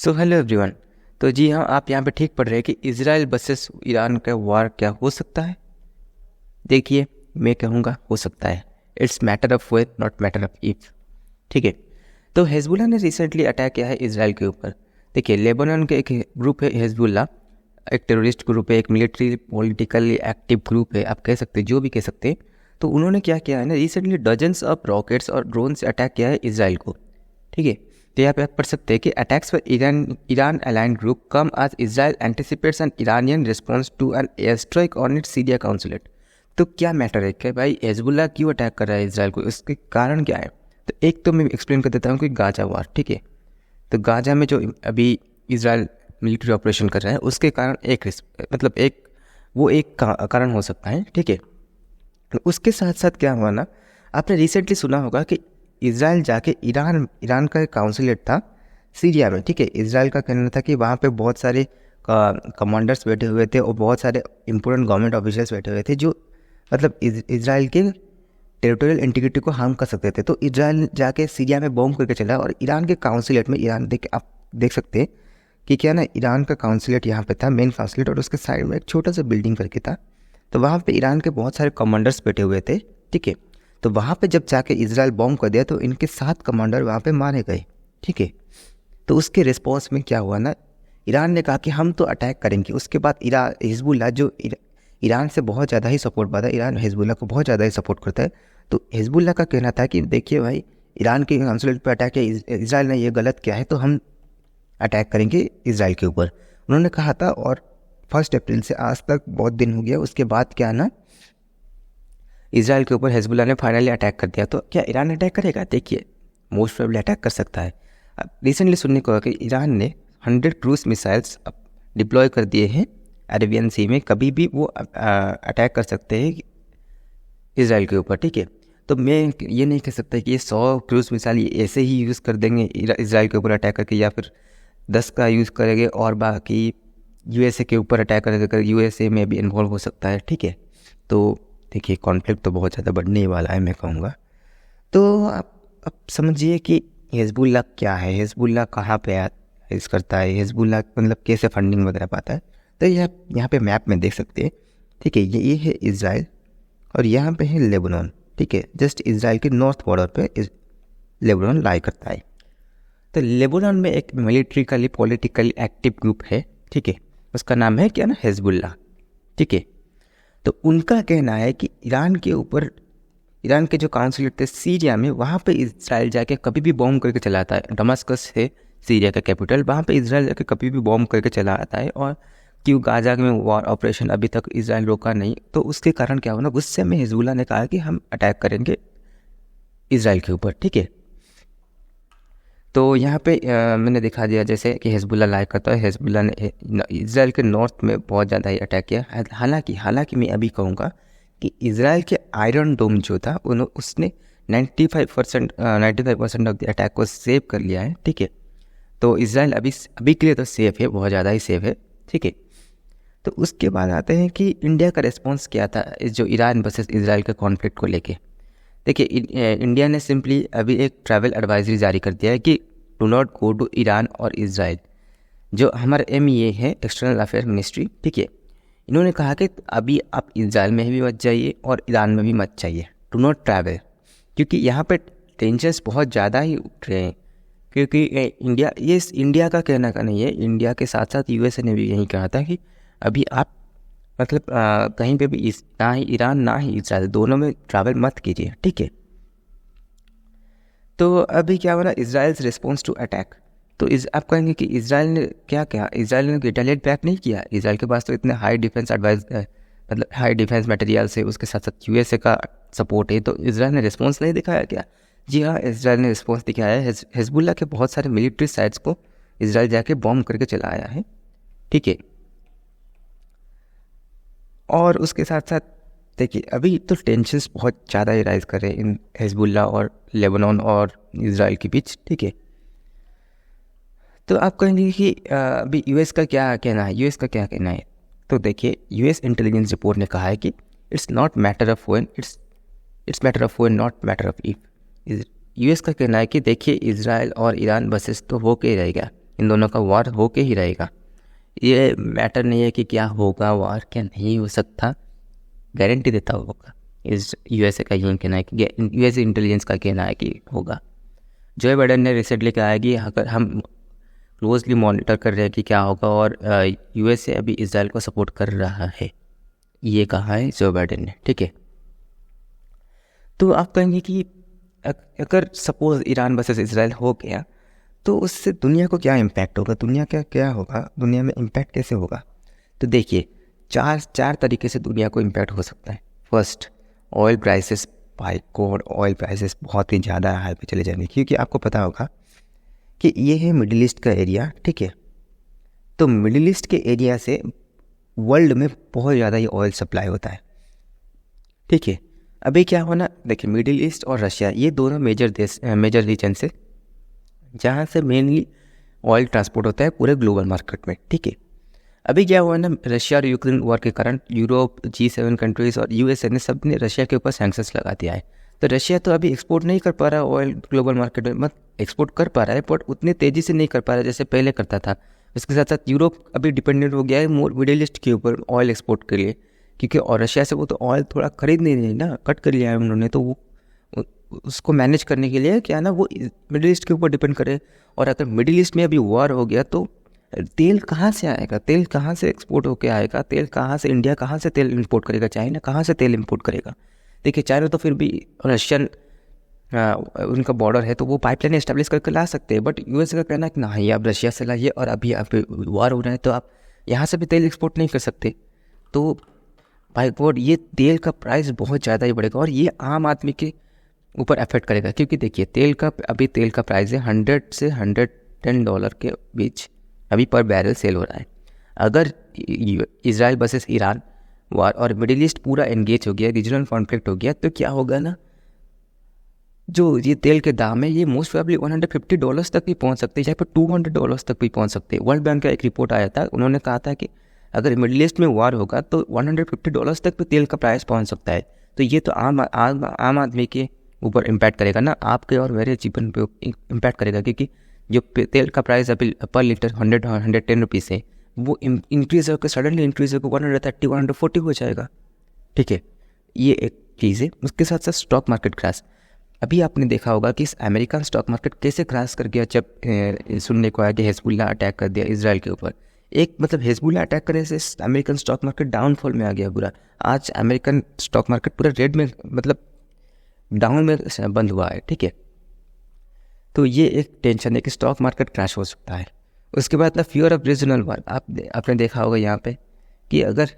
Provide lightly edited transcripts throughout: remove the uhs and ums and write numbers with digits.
So hello everyone. तो जी हाँ, आप यहाँ पे ठीक पढ़ रहे हैं कि इजराइल वर्सेस ईरान का वार क्या हो सकता है। देखिए, मैं कहूँगा हो सकता है। It's matter of when not matter of if. ठीक है। तो हिजबुल्लाह ने रिसेंटली अटैक किया है इजराइल के ऊपर। देखिए, लेबनान के एक ग्रुप है हिजबुल्लाह, एक टेररिस्ट ग्रुप है, एक मिलिट्री पॉलिटिकली एक्टिव ग्रुप है, आप कह सकते हैं, जो भी कह सकते हैं। तो उन्होंने क्या किया है ना, रिसेंटली डजन्स ऑफ रॉकेट्स और ड्रोन से अटैक किया है इजराइल को। ठीक है। तो यहाँ पे आप पढ़ सकते हैं कि attacks for Iran aligned group come as Israel anticipates an Iranian response to an air strike on its Syria consulate. तो क्या मैटर है कि भाई हिजबुल्लाह क्यों अटैक कर रहा है इजराइल को, इसके कारण क्या है। तो एक तो मैं एक्सप्लेन कर देता हूँ कि गाजा वार। ठीक है। तो गाजा में जो अभी इजराइल मिलिट्री ऑपरेशन कर रहा है उसके कारण एक कारण हो सकता है। ठीक है। उसके साथ साथ क्या हुआ ना, आपने रिसेंटली सुना होगा कि इजराइल जाके ईरान का एक काउंसलेट था सीरिया में। ठीक है। इजराइल का कहना था कि वहाँ पे बहुत सारे कमांडर्स बैठे हुए थे और बहुत सारे इंपॉर्टेंट गवर्नमेंट ऑफिशियल्स बैठे हुए थे जो इजराइल के टेरिटोरियल इंटीग्रिटी को हार्म कर सकते थे। तो इजराइल जाके सीरिया में बॉम्ब करके चला और ईरान के काउंसलेट में, आप देख सकते हैं कि क्या ना, ईरान का काउंसलेट यहाँ पे था, मेन काउंसलेट, और उसके साइड में एक छोटा सा बिल्डिंग करके था। तो वहाँ पे ईरान के बहुत सारे कमांडर्स बैठे हुए थे। ठीक है। तो वहाँ पे जब जाके इजराइल बॉम्ब कर दिया तो इनके 7 कमांडर वहाँ पे मारे गए। ठीक है। तो उसके रिस्पॉन्स में क्या हुआ ना, ईरान ने कहा कि हम तो अटैक करेंगे। उसके बाद हिजबुल्लाह जो ईरान से बहुत ज़्यादा ही सपोर्ट पाता है, ईरान हिजबुल्लाह को बहुत ज़्यादा ही सपोर्ट करता है। तो हिजबुल्लाह का कहना था कि देखिए भाई, ईरान के काउंसलेट पर अटैक किया इजराइल ने, ये गलत किया है, तो हम अटैक करेंगे इजराइल के ऊपर, उन्होंने कहा था। और 1 अप्रैल से आज तक बहुत दिन हो गया। उसके बाद क्या ना, इजराइल के ऊपर हिजबुल्लाह ने फाइनली अटैक कर दिया। तो क्या ईरान अटैक करेगा? देखिए, मोस्ट प्रोबेबली अटैक कर सकता है। अब रिसेंटली सुनने को कि ईरान ने 100 क्रूज मिसाइल्स डिप्लॉय कर दिए हैं अरेबियन सी में। कभी भी वो अटैक कर सकते हैं इजराइल के ऊपर। ठीक है। तो मैं ये नहीं कह सकता कि ये 100 क्रूज मिसाइल ये ऐसे ही यूज़ कर देंगे इजराइल के ऊपर अटैक करके, या फिर 10 का यूज़ करेंगे और बाकी यूएसए के ऊपर अटैक करेंगे। यूएसए में भी इन्वॉल्व हो सकता है। ठीक है। तो देखिए, कॉन्फ्लिक्ट तो बहुत ज़्यादा बढ़ने ही वाला है, मैं कहूँगा। तो आप अब समझिए कि हिजबुल्लाह क्या है, हिजबुल्लाह कहाँ पे राइज करता है, हिजबुल्लाह मतलब कैसे फंडिंग वगैरह पाता है। तो यहाँ पे मैप में देख सकते हैं। ठीक है। ये है इजराइल और यहाँ पे है लेबनान। ठीक है। जस्ट इजराइल के नॉर्थ बॉर्डर पे लेबनान लाई करता है। तो लेबनान में एक मिलिट्रिकली पॉलिटिकली एक्टिव ग्रुप है। ठीक है। उसका नाम है क्या ना, हिजबुल्लाह। ठीक है। तो उनका कहना है कि ईरान के जो काउंसलेट थे सीरिया में, वहाँ पे इजराइल जाके कभी भी बॉम्ब करके चलाता है। दमास्कस है सीरिया का कैपिटल, वहाँ पे इजराइल जाके कभी भी बॉम्ब करके चला आता है। और क्यों गाजा में वॉर ऑपरेशन अभी तक इजराइल रोका नहीं, तो उसके कारण क्या हुआ ना, गुस्से में हिजबुल्लाह ने कहा कि हम अटैक करेंगे इजराइल के ऊपर। ठीक है। तो यहाँ पे मैंने दिखा दिया जैसे कि हिजबुल्लाह लाइक करता है। हिजबुल्लाह ने इजराइल के नॉर्थ में बहुत ज़्यादा ही अटैक किया। हालांकि मैं अभी कहूँगा कि इजराइल के आयरन डोम जो था उसने 95% ऑफ द अटैक को सेव कर लिया है। ठीक है। तो इजराइल अभी के लिए तो सेफ है, बहुत ज़्यादा ही सेफ है। ठीक है। तो उसके बाद आते हैं कि इंडिया का रिस्पॉन्स क्या था इस जो ईरान वर्सेस इजराइल के कॉन्फ्लिक्ट को लेके। देखिए, इंडिया ने सिंपली अभी एक ट्रैवल एडवाइजरी जारी कर दिया है कि do not go to Iran और इजराइल। जो हमारा MEA है, एक्सटर्नल अफेयर मिनिस्ट्री। ठीक है। इन्होंने कहा कि अभी आप इजराइल में भी मत जाइए और ईरान में भी मत जाइए, डू नॉट ट्रैवल, क्योंकि यहाँ पे टेंशन्स बहुत ज़्यादा ही उठ रहे हैं। क्योंकि इंडिया का कहना का नहीं है, इंडिया के साथ साथ USA ने भी यही कहा था कि अभी आप कहीं पे भी ना ही ईरान ना ही इजराइल, दोनों में ट्रैवल मत कीजिए। ठीक है। तो अभी क्या हुआ ना, इजराइल्स रिस्पॉन्स टू अटैक। तो आप कहेंगे कि इजराइल ने क्या किया, इजराइल ने रिटेलिएट बैक नहीं किया। इजराइल के पास तो इतने हाई डिफेंस मटेरियल से, उसके साथ साथ USA का सपोर्ट है, तो इजराइल ने रिस्पॉन्स नहीं दिखाया क्या? जी हाँ, इजराइल ने रिस्पॉन्स दिखाया है। हिजबुल्लाह के बहुत सारे मिलिट्री साइट्स को इजराइल जाके बॉम्ब करके चला आया है। ठीक है। और उसके साथ साथ देखिए, अभी तो टेंशन्स बहुत ज़्यादा ही राइज कर रहे हैं इन हिजबुल्लाह और लेबनान और इजराइल के बीच। ठीक है। तो आप कहेंगे कि अभी US का क्या कहना है। तो देखिए, US इंटेलिजेंस रिपोर्ट ने कहा है कि it's not matter of when, it's matter of when not matter of if. US का कहना है कि देखिए, इजराइल और ईरान वर्सेस तो हो के रहेगा, इन दोनों का वार होके ही रहेगा। ये मैटर नहीं है कि क्या होगा वार, क्या नहीं हो सकता, गारंटी देता होगा। इस यूएसए का यही कहना है कि यूएसए इंटेलिजेंस का कहना है कि होगा। जो बाइडेन ने रिसेंटली कहा है कि अगर हम क्लोजली मॉनिटर कर रहे हैं कि क्या होगा, और यूएसए अभी इजराइल को सपोर्ट कर रहा है, ये कहा है जो बाइडेन ने, ठीक है। तो आप कहेंगे कि अगर सपोज ईरान वर्सेस इजराइल हो गया तो उससे दुनिया को क्या इम्पैक्ट होगा, दुनिया का क्या होगा, दुनिया में इम्पैक्ट कैसे होगा। तो देखिए चार तरीके से दुनिया को इम्पैक्ट हो सकता है। First, oil prices, by god oil prices बहुत ही ज़्यादा हाई पे चले जाएंगे, क्योंकि आपको पता होगा कि ये है मिडिल ईस्ट का एरिया, ठीक है। तो मिडिल ईस्ट के एरिया से वर्ल्ड में बहुत ज़्यादा ये ऑयल सप्लाई होता है, ठीक है। अभी क्या होना, देखिए मिडिल ईस्ट और रशिया ये दोनों मेजर रीजन से जहाँ से मेनली ऑयल ट्रांसपोर्ट होता है पूरे ग्लोबल मार्केट में, ठीक है। अभी क्या हुआ ना, रशिया और यूक्रेन वॉर के कारण यूरोप, G7 कंट्रीज़ और यूएसए ने सब ने रशिया के ऊपर सैंक्शंस लगा दिया है। तो रशिया तो अभी एक्सपोर्ट नहीं कर पा रहा ऑयल ग्लोबल मार्केट में, एक्सपोर्ट कर पा रहा है बट उतनी तेज़ी से नहीं कर पा रहा जैसे पहले करता था। इसके साथ साथ यूरोप अभी डिपेंडेंट हो गया है मोर मिडिल ईस्ट के ऊपर ऑयल एक्सपोर्ट के लिए, क्योंकि और रशिया से वो तो ऑयल थोड़ा खरीद नहीं रही ना, कट कर लिया है उन्होंने, तो वो उसको मैनेज करने के लिए क्या ना वो मिडिल ईस्ट के ऊपर डिपेंड करे। और अगर मिडिल ईस्ट में अभी वॉर हो गया तो तेल कहाँ से आएगा, तेल कहाँ से एक्सपोर्ट होके आएगा, तेल कहाँ से, इंडिया कहाँ से तेल इंपोर्ट करेगा, चाइना कहाँ से तेल इंपोर्ट करेगा। देखिए चाइना तो फिर भी रशियन उनका बॉर्डर है तो वो पाइपलाइन एस्टेब्लिश करके ला सकते हैं, बट यूएस का कहना है कि नहीं आप रशिया से लाइए, और अभी आप वॉर हो रहा है तो आप यहाँ से भी तेल एक्सपोर्ट नहीं कर सकते। तो भाई गॉड ये तेल का प्राइस बहुत ज़्यादा ही बढ़ेगा, और ये आम आदमी के ऊपर अफेक्ट करेगा, क्योंकि देखिए अभी तेल का प्राइस है $100 से $110 के बीच अभी पर बैरल सेल हो रहा है। अगर इजराइल वर्सेस ईरान वार और मिडिल ईस्ट पूरा एंगेज हो गया, रीजनल कॉन्फ्लिक्ट हो गया, तो क्या होगा ना, जो ये तेल के दाम है ये मोस्ट प्रोबेबली $150 तक भी पहुंच सकते हैं, या फिर $200 तक भी पहुंच सकते हैं। वर्ल्ड बैंक का एक रिपोर्ट आया था, उन्होंने कहा था कि अगर मिडिल ईस्ट में वार होगा तो $150 तक भी तेल का प्राइस पहुंच सकता है। तो ये तो आम आदमी के ऊपर इम्पैक्ट करेगा ना, आपके और मेरे जीवन पे इम्पैक्ट करेगा, क्योंकि जो तेल का प्राइस अभी पर लीटर 110 रुपीज़ है वो इंक्रीज होकर सडनली इंक्रीज होकर 130 140 हो जाएगा, ठीक है। ये एक चीज़ है। उसके साथ साथ स्टॉक मार्केट क्रैश, अभी आपने देखा होगा कि इस अमेरिकन स्टॉक मार्केट कैसे क्रैश कर गया जब सुनने को आया कि हिजबुल्लाह अटैक कर दिया इजराइल के ऊपर। एक मतलब हिजबुल्लाह अटैक करने से अमेरिकन स्टॉक मार्केट डाउनफॉल में आ गया पूरा। आज अमेरिकन स्टॉक मार्केट पूरा रेड में, मतलब डाउन में बंद हुआ है, ठीक है। तो ये एक टेंशन है कि स्टॉक मार्केट क्रैश हो सकता है। उसके बाद ना फियर ऑफ रीजनल वार, आपने देखा होगा यहाँ पे कि अगर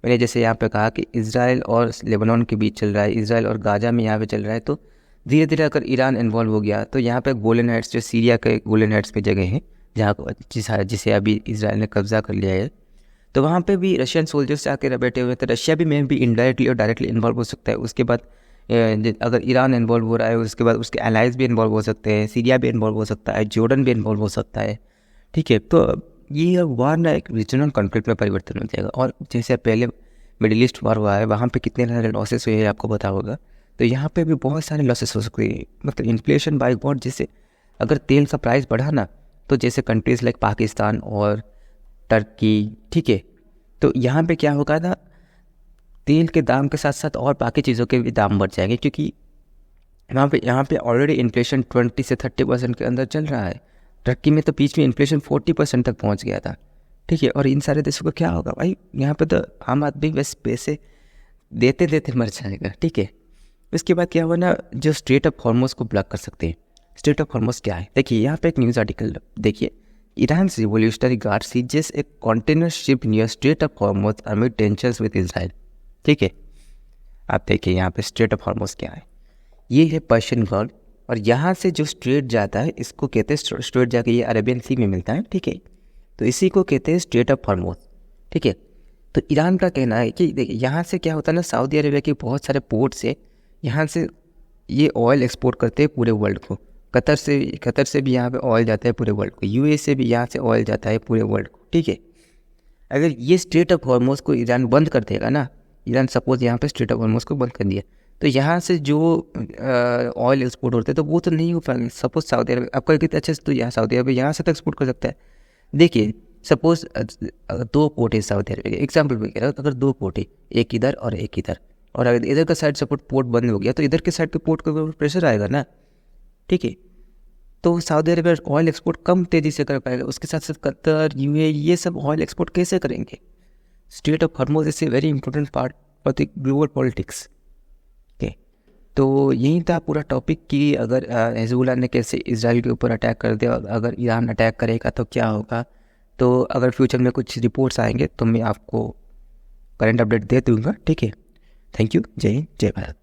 मैंने जैसे यहाँ पे कहा कि इजराइल और लेबनान के बीच चल रहा है, इजराइल और गाजा में यहाँ पे चल रहा है, तो धीरे धीरे अगर ईरान इन्वॉल्व हो गया तो यहाँ पे गोलन हाइट्स, जो सीरिया के गोलन हाइट्स पे जगह है जहाँ जिसे अभी इजराइल ने कब्जा कर लिया है, तो वहाँ पे भी रशियन सोल्जर्स आके बैठे हुए, तो रशिया भी में भी इनडायरेक्टली और डायरेक्टली इन्वॉल्व हो सकता है। उसके बाद अगर ईरान इन्वॉल्व हो रहा है, उसके बाद उसके अलाइज भी इन्वॉल्व हो सकते हैं, सीरिया भी इन्वॉल्व हो सकता है, जॉर्डन भी इन्वॉल्व हो सकता है, ठीक है। तो ये वार ना एक रीजनल कॉन्फ्लिक्ट में परिवर्तन हो जाएगा। और जैसे पहले मिडिल ईस्ट वार हुआ है, वहाँ पे कितने सारे लॉसेस हुए हैं आपको पता होगा, तो यहाँ पे भी बहुत सारे लॉसेस हो सकते हैं। मतलब इन्फ्लेशन बाय गॉड, जैसे अगर तेल का प्राइस बढ़ा ना, तो जैसे कंट्रीज़ लाइक पाकिस्तान और टर्की, ठीक है, तो यहाँ पे क्या होगा ना, तेल के दाम के साथ साथ और बाकी चीज़ों के भी दाम बढ़ जाएंगे, क्योंकि यहाँ पे ऑलरेडी इन्फ्लेशन 20 से 30% के अंदर चल रहा है। टर्की में तो बीच में इन्फ्लेशन 40% तक पहुँच गया था, ठीक है। और इन सारे देशों को क्या होगा भाई, यहाँ पे तो आम आदमी बस पैसे देते देते मर जाएगा, ठीक है। उसके बाद क्या हुआ ना, जो स्ट्रेट ऑफ हॉर्मोज को ब्लॉक कर सकते हैं। स्ट्रेट ऑफ हॉर्मोज क्या है, देखिए यहाँ पे एक न्यूज़ आर्टिकल देखिए, ईरान रिवोल्यूशनरी गार्ड सीजेस एक container ship near straight of Hormuz amid tensions with Israel, ठीक है। आप देखिए यहाँ पे स्ट्रेट ऑफ हॉर्मोज क्या है, ये है पर्शियन गल्फ, और यहाँ से जो स्ट्रेट जाता है इसको कहते हैं स्ट्रेट, जाके ये अरेबियन सी में मिलता है, ठीक है। तो इसी को कहते हैं स्ट्रेट ऑफ हॉर्मोज, ठीक है। तो ईरान का कहना है कि देखिए यहाँ से क्या होता है ना, सऊदी अरेबिया के बहुत सारे पोर्ट से यहाँ से ये ऑयल एक्सपोर्ट करते हैं पूरे वर्ल्ड को। कतर से भी यहाँ पे ऑयल जाता है पूरे वर्ल्ड को, यूएस से भी यहाँ से ऑयल जाता है पूरे वर्ल्ड को, ठीक है। अगर ये स्ट्रेट ऑफ हॉर्मोज को ईरान बंद कर देगा ना, ईरान सपोज यहाँ पे स्ट्रेट ऑफ हॉर्मोज को बंद कर दिया, तो यहाँ से जो ऑयल एक्सपोर्ट होते हैं तो वो तो नहीं हो पाएंगे। सपोज सऊदी अरब आपका कितने अच्छे से, तो यहाँ सऊदी अरब यहाँ से तो एक्सपोर्ट कर सकता है। देखिए सपोज 2 पोर्ट है सऊदी अरब के, एग्जाम्पल भी कह रहा हूँ, अगर 2 पोर्ट है, एक इधर और एक इधर, और अगर इधर का साइड सपोर्ट पोर्ट बंद हो गया तो इधर के साइड के पोर्ट के ऊपर प्रेशर आएगा ना, ठीक है। तो सऊदी अरब ऑयल एक्सपोर्ट कम तेज़ी से कर पाएगा। उसके साथ साथ कतर, यूएई, ये सब ऑयल एक्सपोर्ट कैसे करेंगे? Straight of Hormuz is a very important part for the global politics. Okay, तो यही था पूरा टॉपिक कि अगर हिजबुल्लाह ने कैसे इजराइल के ऊपर अटैक कर दिया, अगर ईरान अटैक करेगा तो क्या होगा। तो अगर फ्यूचर में कुछ रिपोर्ट्स आएंगे तो मैं आपको करंट अपडेट दे दूँगा, ठीक है। Thank you. जय हिंद, जय भारत।